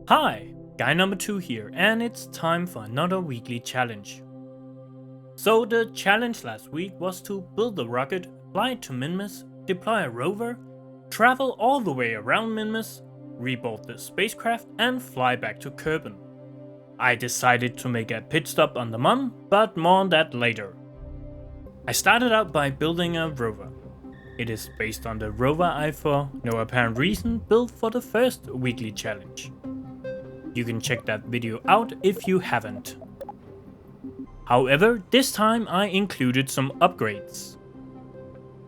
Hi, guy number 2 here, and it's time for another weekly challenge. So the challenge last week was to build a rocket, fly it to Minmus, deploy a rover, travel all the way around Minmus, reboard the spacecraft and fly back to Kerbin. I decided to make a pit stop on the Mun, but more on that later. I started out by building a rover. It is based on the rover I, for no apparent reason, built for the first weekly challenge. You can check that video out if you haven't. However, this time I included some upgrades.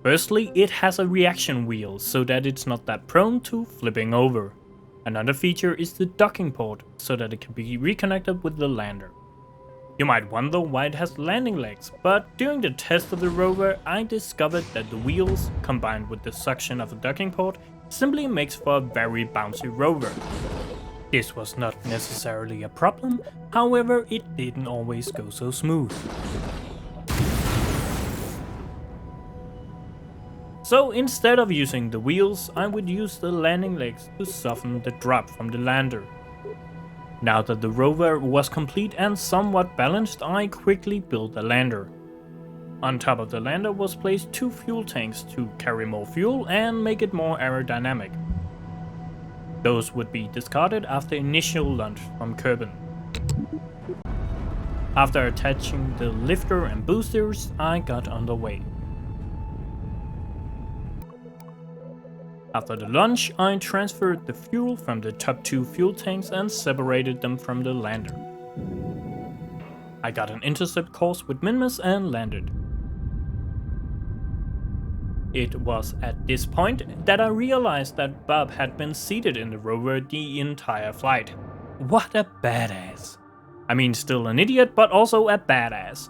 Firstly, it has a reaction wheel so that it's not that prone to flipping over. Another feature is the docking port so that it can be reconnected with the lander. You might wonder why it has landing legs, but during the test of the rover I discovered that the wheels, combined with the suction of a docking port, simply makes for a very bouncy rover. This was not necessarily a problem, however it didn't always go so smooth. So instead of using the wheels, I would use the landing legs to soften the drop from the lander. Now that the rover was complete and somewhat balanced, I quickly built a lander. On top of the lander was placed 2 fuel tanks to carry more fuel and make it more aerodynamic. Those would be discarded after initial launch from Kerbin. After attaching the lifter and boosters, I got underway. After the launch, I transferred the fuel from the top 2 fuel tanks and separated them from the lander. I got an intercept course with Minmus and landed. It was at this point that I realized that Bob had been seated in the rover the entire flight. What a badass. I mean, still an idiot, but also a badass.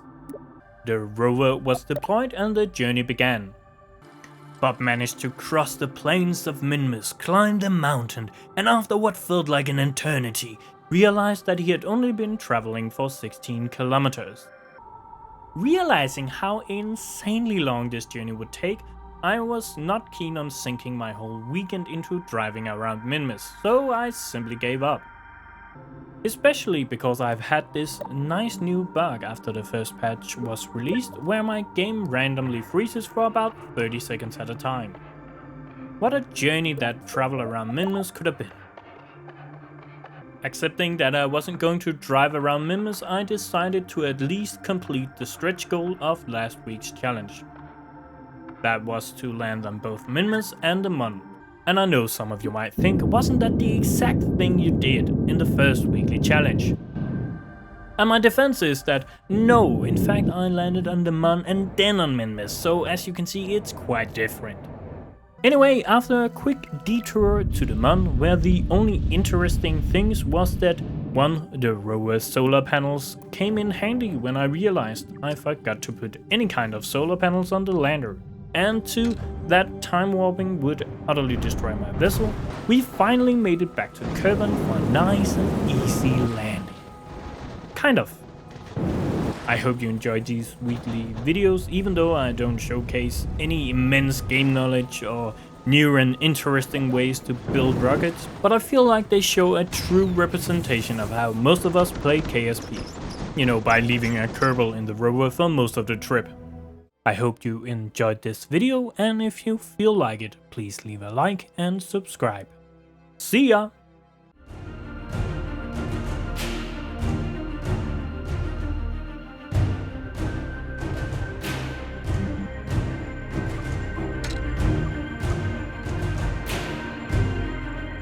The rover was deployed and the journey began. Bob managed to cross the plains of Minmus, climb the mountain, and after what felt like an eternity, realized that he had only been traveling for 16 kilometers. Realizing how insanely long this journey would take, I was not keen on sinking my whole weekend into driving around Minmus, so I simply gave up. Especially because I've had this nice new bug after the first patch was released, where my game randomly freezes for about 30 seconds at a time. What a journey that travel around Minmus could have been. Accepting that I wasn't going to drive around Minmus, I decided to at least complete the stretch goal of last week's challenge. That was to land on both Minmus and the Mun. And I know some of you might think, wasn't that the exact thing you did in the first weekly challenge? And my defense is that no, in fact I landed on the Mun and then on Minmus, so as you can see it's quite different. Anyway, after a quick detour to the Mun, where the only interesting things was that 1. The rover's solar panels came in handy when I realized I forgot to put any kind of solar panels on the lander, and 2. That time warping would utterly destroy my vessel, we finally made it back to Kerbin for a nice and easy landing. Kind of. I hope you enjoyed these weekly videos, even though I don't showcase any immense game knowledge or new and interesting ways to build rockets, but I feel like they show a true representation of how most of us play KSP. You know, by leaving a Kerbal in the rover for most of the trip. I hope you enjoyed this video, and if you feel like it, please leave a like and subscribe. See ya!